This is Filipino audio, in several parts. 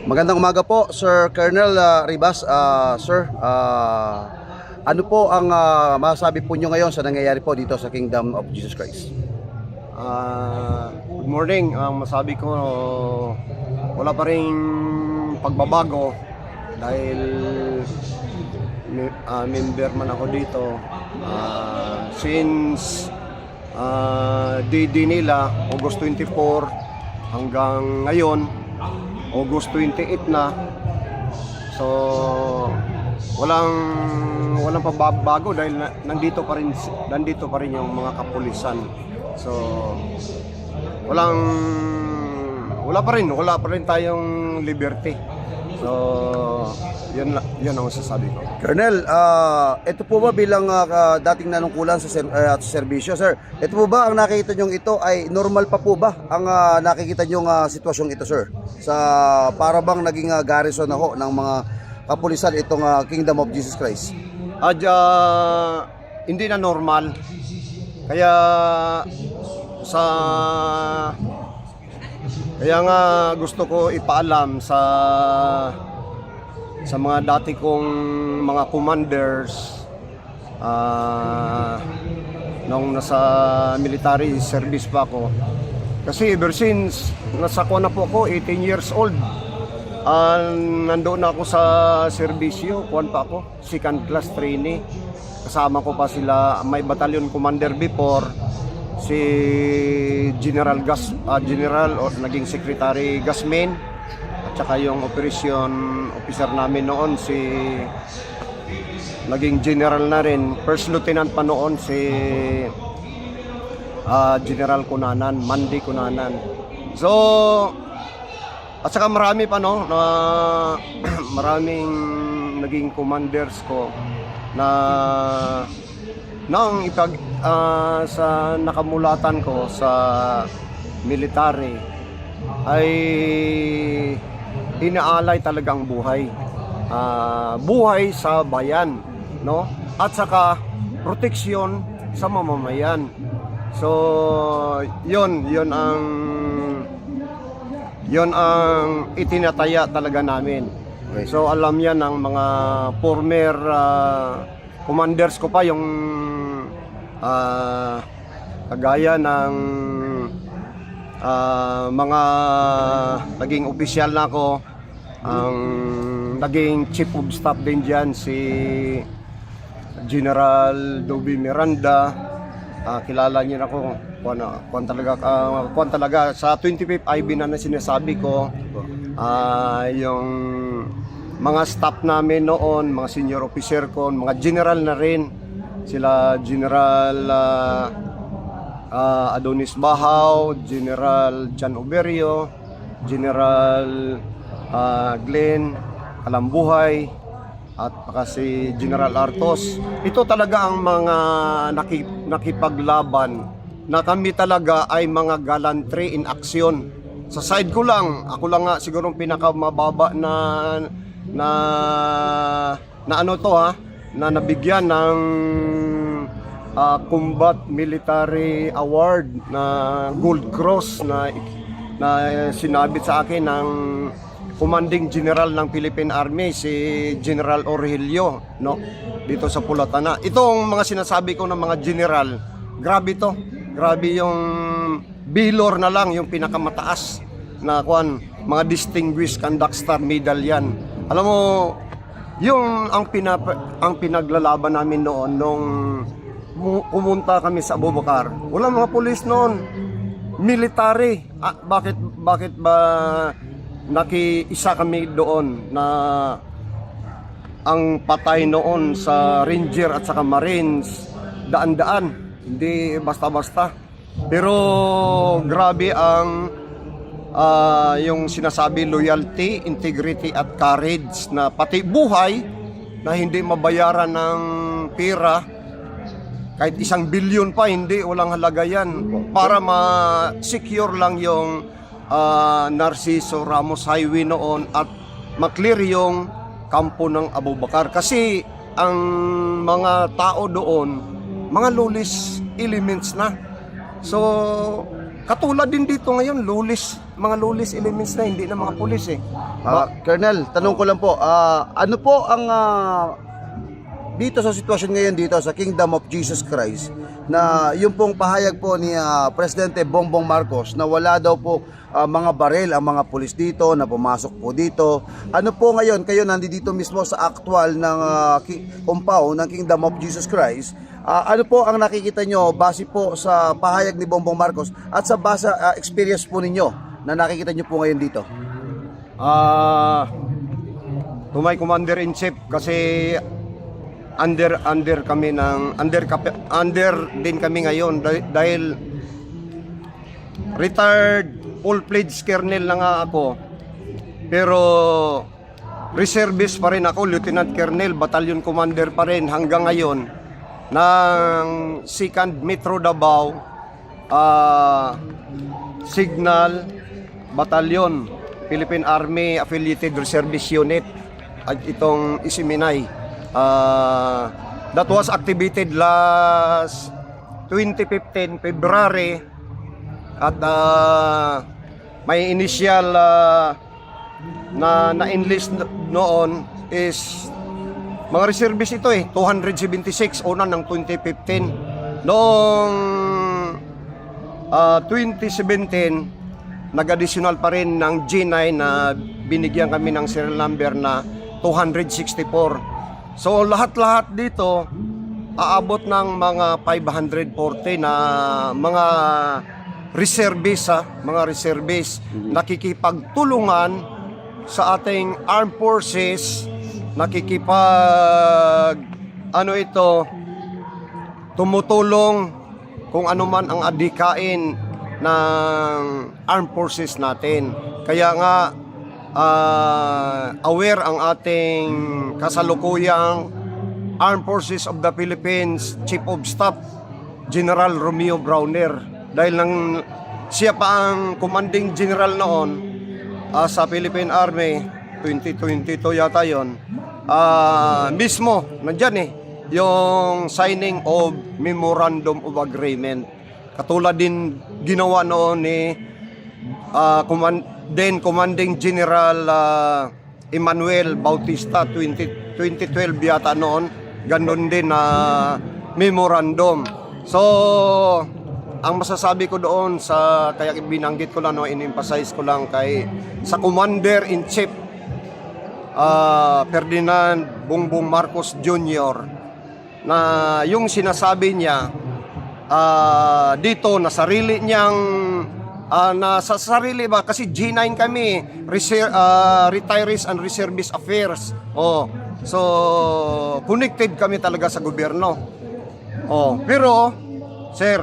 Magandang umaga po, Sir Colonel Ribas. Sir, ano po ang masasabi po nyo ngayon sa nangyayari po dito sa Kingdom of Jesus Christ? Good morning. Ang masabi ko, wala pa ring pagbabago dahil member man ako dito. Since DD nila, August 24 hanggang ngayon, August 28 na. So walang pagbabago dahil nandito pa rin yung mga kapulisan. So wala pa rin tayong liberty. So yun ang masasabi ko. Colonel, ito po ba bilang dating nanungkulan sa serbisyo, sir? Ito po ba ang nakikita nyo ito ay normal pa po ba ang nakikita nyo sitwasyong ito, sir? Sa para bang naging garrison na ho ng mga kapulisan itong Kingdom of Jesus Christ? Hindi na normal. Kaya nga gusto ko ipaalam sa mga dati kong mga commanders nung nasa military service pa ako. Kasi ever since nasa ko na po ako, 18 years old, nandoon ako sa serbisyo, kuwan pa ako, second class trainee. Kasama ko pa sila, may battalion commander before, si General naging Secretary Gasmin, at saka yung operation officer namin noon naging general na rin, first lieutenant pa noon si General Cunanan, Mandy Cunanan. So at saka marami pa na maraming naging commanders ko na nang sa nakamulatan ko sa military ay inaalay talagang buhay. Buhay sa bayan, no? At saka proteksyon sa mamamayan. So, yon ang itinataya talaga namin. So, alam yan ng mga former commanders ko pa, yung kagaya ng mga naging opisyal na ako, ang naging chief of staff din dyan si General Dobby Miranda. Kilala niyo na ako, kuwan talaga sa 25th IB na sinasabi ko. Yung mga staff namin noon, mga senior officer ko, mga general na rin, sila General Adonis Bahaw, General Jan Oberio, General Glenn Kalambuhay, at saka si General Artos. Ito talaga ang mga nakipaglaban na kami talaga ay mga gallantry in action. Sa side ko lang, ako lang nga siguro pinakamababa na ano to na nabigyan ng Combat Military Award na Gold Cross na sinabit sa akin ng Commanding General ng Philippine Army, si General Aurelio, no, dito sa Pulatana. Itong mga sinasabi ko ng mga general, grabe to. Grabe yung Bilor na lang yung pinakamataas na mga Distinguished Conduct Star Medal yan. Alam mo, yung ang pinaglalaban namin noon nung pumunta kami sa Abubakar, walang mga pulis noon, military. Bakit ba nakiisa kami doon na ang patay noon sa Ranger at saka Marines, daan-daan, hindi basta-basta. Pero grabe ang yung sinasabi, loyalty, integrity at courage, na pati buhay na hindi mabayaran ng pera, kahit 1 bilyon pa, walang halaga yan, para ma-secure lang yung Narciso Ramos Highway noon at maklear yung kampo ng Abubakar. Kasi ang mga tao doon, mga lawless elements na. So katulad din dito ngayon, mga lulis elements na hindi na mga pulis eh. Colonel, tanong ko lang po, ano po ang dito sa sitwasyon ngayon dito sa Kingdom of Jesus Christ na yung pong pahayag po ni Presidente Bongbong Marcos na wala daw po mga baril ang mga pulis dito na pumasok po dito. Ano po ngayon, kayo nandito mismo sa actual ng compound ng Kingdom of Jesus Christ, ano po ang nakikita nyo base po sa pahayag ni Bongbong Marcos at sa base experience po ninyo na nakikita nyo po ngayon dito? To my Commander-in-Chief, kasi under din kami ngayon dahil retired full-fledged colonel na nga ako, pero reservist pa rin ako, lieutenant colonel, battalion commander pa rin hanggang ngayon ng 2nd Metro Davao Signal Battalion, Philippine Army Affiliated Reservist Unit at itong Isiminay. That was activated last 2015 February at may initial na-enlist noon is mga reservist ito 276 una ng 2015. Noong 2017 nag-additional pa rin ng G9 na binigyan kami ng serial number na 264. So lahat-lahat dito aabot ng mga 540 na mga reservist, nakikipagtulungan sa ating armed forces, tumutulong kung ano man ang adhikain ng armed forces natin. Kaya nga aware ang ating kasalukuyang Armed Forces of the Philippines Chief of Staff General Romeo Browner, dahil siya pa ang commanding general noon sa Philippine Army 2022 yata yon. Mismo nandyan yung signing of Memorandum of Agreement, katulad din ginawa noon ni Commanding General Emmanuel Bautista 2012 yata noon, ganun din na memorandum. So ang masasabi ko doon kaya binanggit ko lang, in-emphasize ko lang sa Commander-in-Chief Ferdinand Bongbong Marcos Jr. na yung sinasabi niya dito na sarili niyang nasa sarili ba, kasi G9 kami, Retirees and Reservist Affairs. So connected kami talaga sa gobyerno. Pero sir,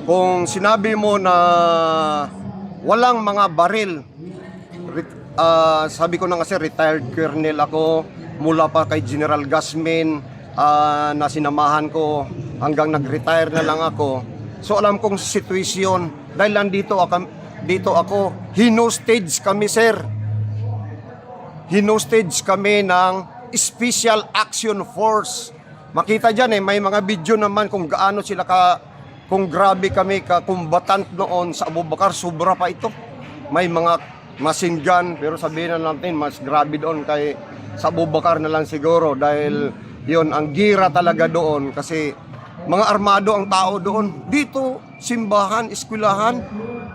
kung sinabi mo na walang mga baril, sabi ko na kasi retired colonel ako mula pa kay General Gasmin na sinamahan ko hanggang nag-retire na lang ako. So alam kong sitwasyon, dahil dito ako, hinostage kami sir. Hinostage kami ng Special Action Force. Makita dyan may mga video naman kung gaano sila kung grabe kami ka-combatant noon sa Abu Bakar, sobra pa ito. May mga machine gun, pero sabihin na natin mas grabe doon sa Abu Bakar na lang siguro, dahil yon ang gira talaga doon, kasi mga armado ang tao doon. Dito, simbahan, eskwelahan.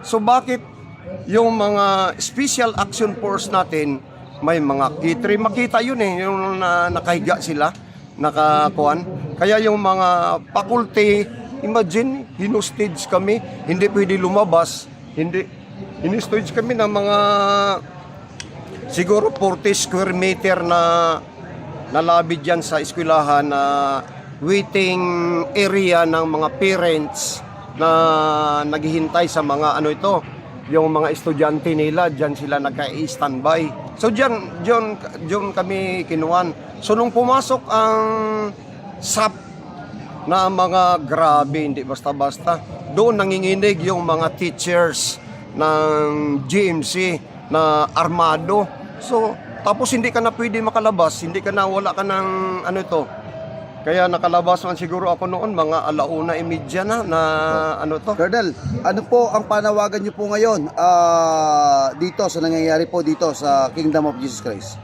So bakit yung mga Special Action Force natin, may mga kitri, makita yun yung nakahiga sila, nakakuan. Kaya yung mga faculty, imagine, hinostage kami, hindi pwede lumabas, hinostage kami ng mga siguro 40 square meter na lobby dyan sa eskwelahan na waiting area ng mga parents na naghihintay sa mga yung mga estudyante nila, dyan sila nagka-standby. So dyan kami kinuwan. So nung pumasok ang SAP na mga grabe, hindi basta-basta, doon nanginginig yung mga teachers ng GMC na armado. So tapos hindi ka na pwede makalabas, wala ka ng Kaya nakalabas man siguro ako noon, mga 1:30 na ano to. Colonel, ano po ang panawagan niyo po ngayon dito sa nangyayari po dito sa Kingdom of Jesus Christ?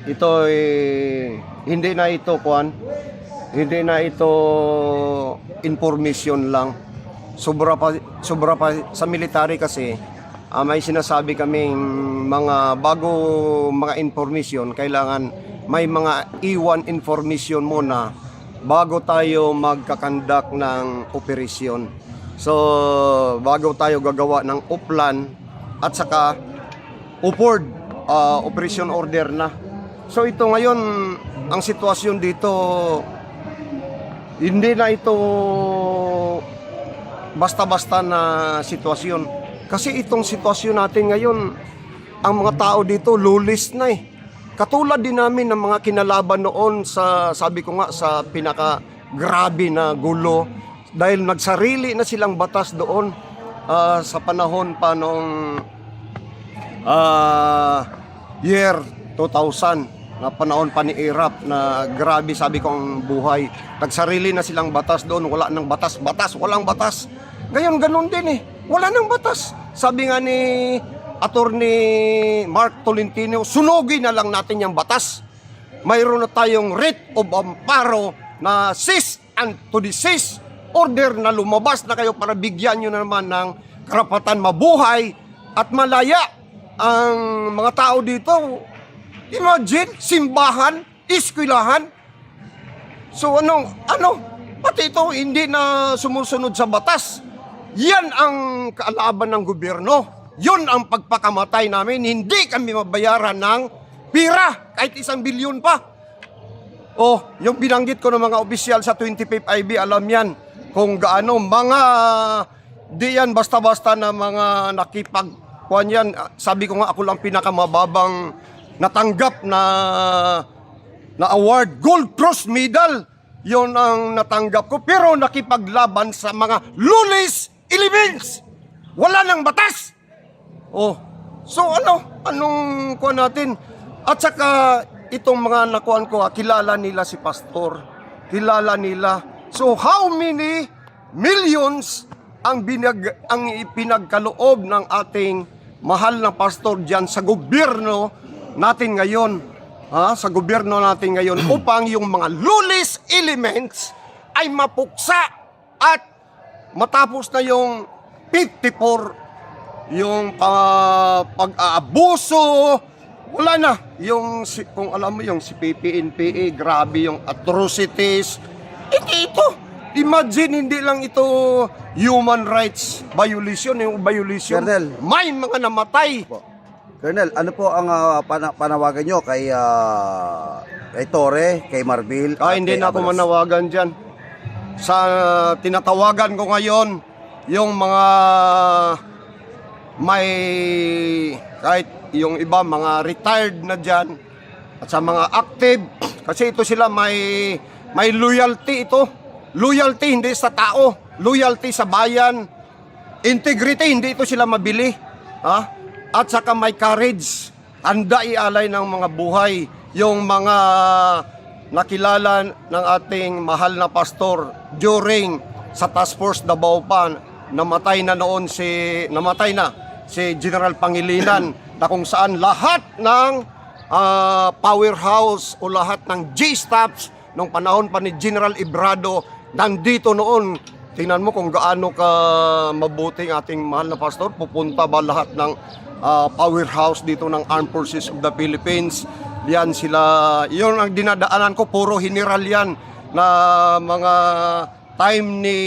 Ito hindi na ito information lang. Sobra pa sa military kasi may sinasabi kaming mga mga information, kailangan may mga iwan information muna bago tayo magkakandak ng operasyon. So, bago tayo gagawa ng uplan at saka upward operation order na. So, ito ngayon, ang sitwasyon dito, hindi na ito basta-basta na sitwasyon. Kasi itong sitwasyon natin ngayon, ang mga tao dito, lawless na eh. Katulad din namin ng mga kinalaban noon sa, sabi ko nga, sa pinaka-grabe na gulo. Dahil nagsarili na silang batas doon sa panahon pa noong year 2000 na panahon pa ni Irap na grabe, sabi ko, ang buhay. Nagsarili na silang batas doon, wala nang batas, walang batas. Ngayon ganun din eh, wala nang batas. Sabi nga ni Attorney Mark Tolentino, sunugin na lang natin yung batas. Mayroon na tayong writ of amparo na cease and to desist order na lumabas na kayo para bigyan nyo naman ng karapatan mabuhay at malaya ang mga tao dito. Imagine, simbahan, eskwelahan. So ano, pati ito hindi na sumusunod sa batas. Yan ang kaalaban ng gobyerno. Yun ang pagpakamatay namin. Hindi kami mabayaran ng pira, kahit 1 bilyon pa. Oh, yung binanggit ko ng mga opisyal sa 25 IB, alam yan kung gaano mga di yan basta-basta na mga nakipagkuhan yan. Sabi ko nga, ako lang pinakamababang natanggap na award, Gold Cross Medal. Yun ang natanggap ko, pero nakipaglaban sa mga lawless elements. Wala nang batas. Oh, so anong kuha natin? At saka itong mga nakuhan ko, kilala nila si Pastor. Kilala nila. So how many millions ang ipinagkaloob ng ating mahal na pastor diyan sa gobyerno natin ngayon? Sa gobyerno natin ngayon upang yung mga lawless elements ay mapuksa at matapos na yung 54 yung pag-aabuso, wala na. Yung, kung alam mo yung si PPNPA, grabe yung atrocities. Ito. Imagine, hindi lang ito human rights violation, yung violation. Colonel, may mga namatay. Colonel, ano po ang panawagan nyo kay Torre, kay Marbil? Hindi kay na ako Abalos? manawagan dyan. Sa tinatawagan ko ngayon, yung mga may kahit yung iba mga retired na dyan at sa mga active, kasi ito sila may loyalty ito. Loyalty hindi sa tao, loyalty sa bayan, integrity, hindi ito sila mabili. At saka may courage, handa ialay ng mga buhay. Yung mga nakilala ng ating mahal na pastor during sa Task Force Davao pa, namatay na si General Pangilinan, na kung saan lahat ng powerhouse o lahat ng G-Staffs nung panahon pa ni General Ibrado nandito noon. Tingnan mo kung gaano ka mabuting ating mahal na pastor. Pupunta ba lahat ng powerhouse dito ng Armed Forces of the Philippines? Yan sila, yun ang dinadaanan ko, puro general yan na mga time ni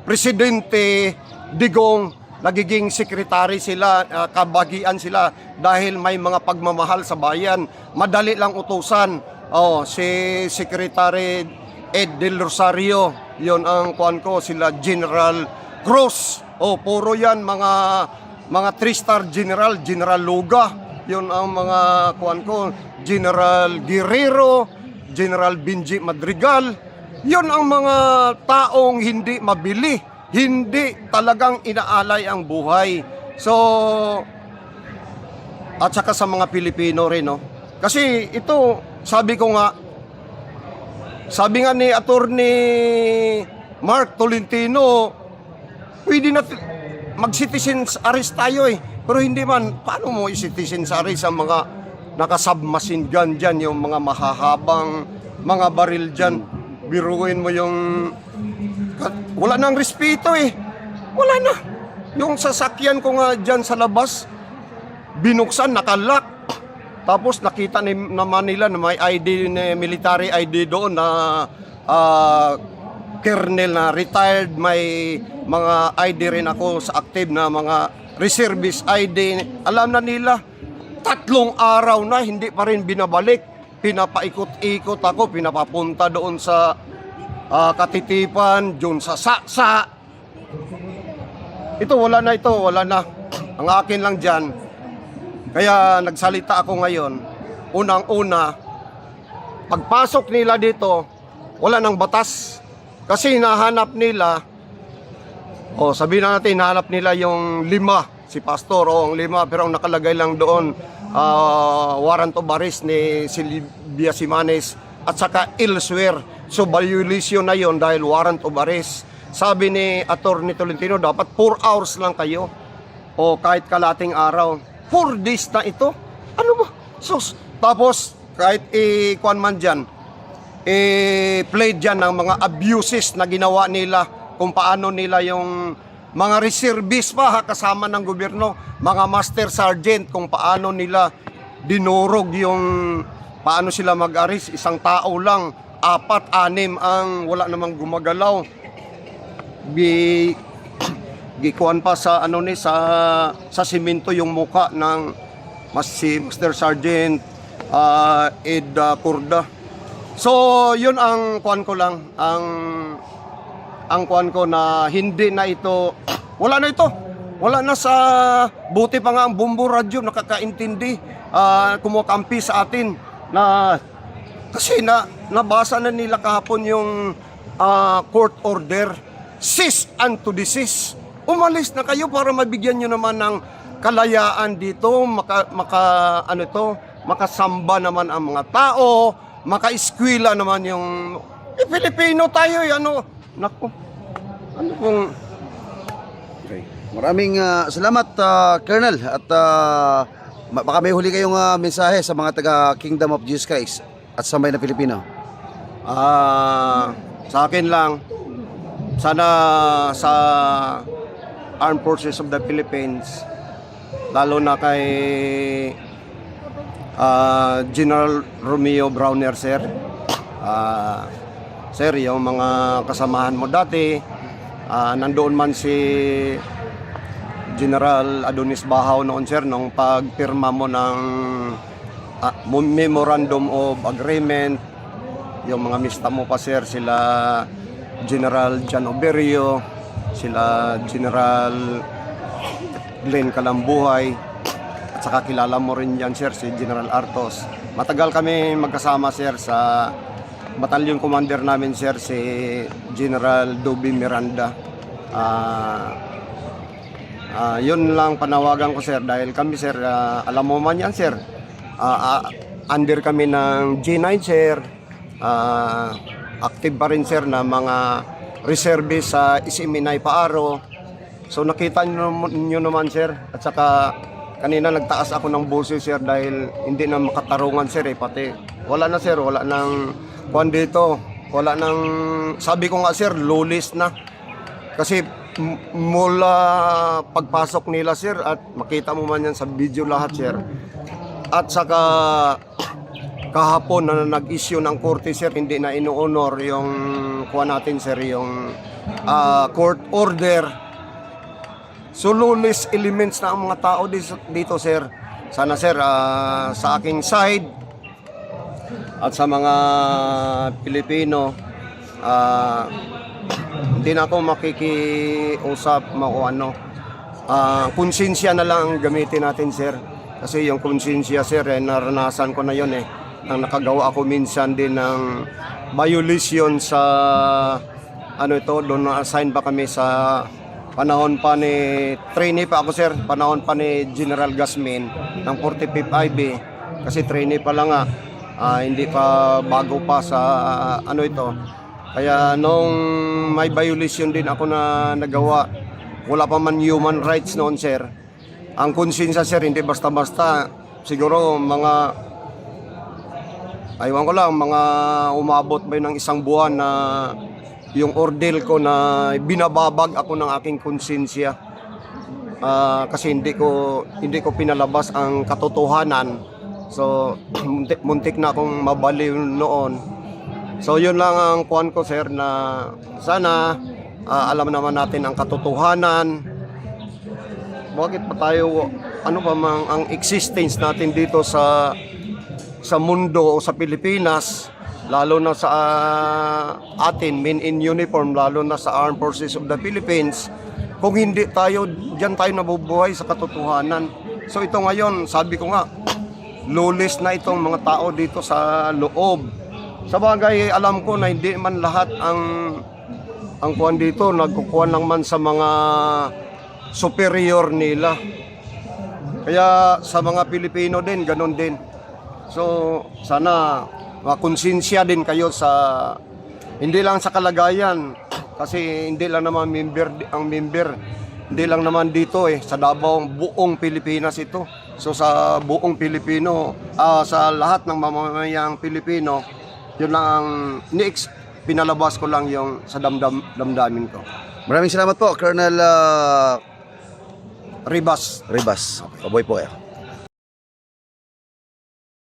Presidente Digong, nagiging sekretary sila, kabagian sila dahil may mga pagmamahal sa bayan. Madali lang utusan. Si Secretary Ed Del Rosario, yon ang kuan ko, sila General Cruz. Puro yan mga 3-star general, General Luga. Yon ang mga kuan ko, General Guerrero, General Benji Madrigal. Yon ang mga taong hindi mabili, hindi talagang inaalay ang buhay. So, at saka sa mga Pilipino rin, no? Kasi ito, sabi ko nga, sabi nga ni Attorney Mark Tolentino, pwede na mag-citizens arrest tayo eh. Pero hindi man, paano mo i-citizens arrest ang mga naka-submachine gun dyan, yung mga mahahabang mga baril dyan. Biruin mo yung... Wala nang respeto eh. Wala na. Yung sasakyan ko nga dyan sa labas, binuksan, nakalak. Tapos nakita naman nila na may ID, military ID doon na colonel na retired, may mga ID rin ako sa active na mga reservist ID. Alam na nila, 3 araw na hindi pa rin binabalik. Pinapaikot-ikot ako, pinapapunta doon sa Katitipan, doon sa Saksa. Ito, wala na. Ang akin lang dyan, kaya nagsalita ako ngayon, unang-una, pagpasok nila dito, wala nang batas. Kasi hinahanap nila, sabihin na natin, hinahanap nila yung 5, si Pastor, ang 5, pero ang nakalagay lang doon, warrant of arrest ni Sylvia Simanes at saka elsewhere. So violation na yon dahil warrant of arrest. Sabi ni Attorney Tolentino, dapat 4 hours lang kayo o kahit kalating araw. 4 days na ito? Ano ba? Sus. Tapos kahit kuan man dyan, play dyan ng mga abuses na ginawa nila, kung paano nila yung mga reservist pa kasama ng gobyerno, mga master sergeant, kung paano nila dinurog yung, paano sila mag-arrest, isang tao lang, 4, 6 ang wala namang gumagalaw. Gikuan pa sa sa simento yung muka ng si Master Sergeant Ed Corda. So yun ang kuan ko lang, ang kuan ko na hindi na ito, wala na sa, buti pa nga ang Bombo Radio nakakaintindi, kumukampi sa atin na kasi nabasa na nila kahapon yung court order, cease and to desist. Umalis na kayo para mabigyan nyo naman ng kalayaan dito, makasamba naman ang mga tao, maka-eskwela naman yung Pilipino tayo, naku, ano pong... Okay. Maraming salamat, Colonel. At baka may huli kayong mensahe sa mga taga Kingdom of Jesus Christ at Sambayan na Pilipino. Sa akin lang, sana sa Armed Forces of the Philippines, lalo na kay General Romeo Browner, sir. Sir, yung mga kasamahan mo dati, nandoon man si General Adonis Bahaw noon, sir, nung pagpirma mo ng Memorandum of Agreement. Yung mga mista mo pa, sir, sila General John Oberio, sila General Glenn Kalambuhay, at saka kilala mo rin yan, sir, si General Artos. Matagal kami magkasama, sir, sa batalyon commander namin, sir, si General Doby Miranda. Yun lang panawagan ko, sir, dahil kami, sir, alam mo man yan, sir, under kami ng G9, sir. Active pa rin, sir, na mga reservist sa Isiminay Paaro. So nakita nyo naman, sir, at saka kanina nagtaas ako ng boses, sir, dahil hindi na makatarungan, sir, pati wala na, sir, wala nang kuwan dito, wala nang, sabi ko nga, sir, lawless na kasi mula pagpasok nila, sir, at makita mo man yan sa video lahat, sir, at saka kahapon na nag-issue ng korte, sir, hindi na ino-honor yung kuha natin, sir, yung court order. So lawless elements na ang mga tao dito, sir. Sana, sir, sa aking side at sa mga Pilipino, hindi na ako makikiusap, konsensya na lang ang gamitin natin, sir. Kasi yung konsensya, sir, naranasan ko na yun, nang nakagawa ako minsan din ng violation sa doon na-assign pa kami sa panahon pa ni trainee pa ako, sir, panahon pa ni General Gasmin ng 45th IB, kasi trainee pa lang nga. Hindi pa bago pa sa ano ito. Kaya nung may violation din ako na nagawa, wala pa man human rights noon, sir. Ang konsensya, sir, hindi basta-basta. Siguro mga, aywan ko lang, mga umabot ba ng isang buwan na yung ordeal ko na binababag ako ng aking konsensya. Kasi hindi ko pinalabas ang katotohanan. So, muntik na akong mabaliw noon. So yun lang ang kuwan ko, sir, na sana alam naman natin ang katotohanan. Bakit pa tayo, ano pa mang ang existence natin dito sa mundo o sa Pilipinas, lalo na sa atin, men in uniform, lalo na sa Armed Forces of the Philippines, kung hindi tayo, diyan tayo nabubuhay sa katotohanan. So ito ngayon, sabi ko nga, lawless na itong mga tao dito sa loob. Sa bagay, alam ko na hindi man lahat ang kuwan dito, nagkukuhan lang man sa mga superior nila. Kaya sa mga Pilipino din, ganun din. So, sana makonsensya din kayo sa, hindi lang sa kalagayan, kasi hindi lang naman member, hindi lang naman dito sa Davao, buong Pilipinas ito. So sa buong Pilipino, sa lahat ng mamamayang Pilipino, yun lang ang pinalabas ko lang yung sa damdamin ko. Maraming salamat po, Colonel Ribas. Ribas. Kaboy po kayo.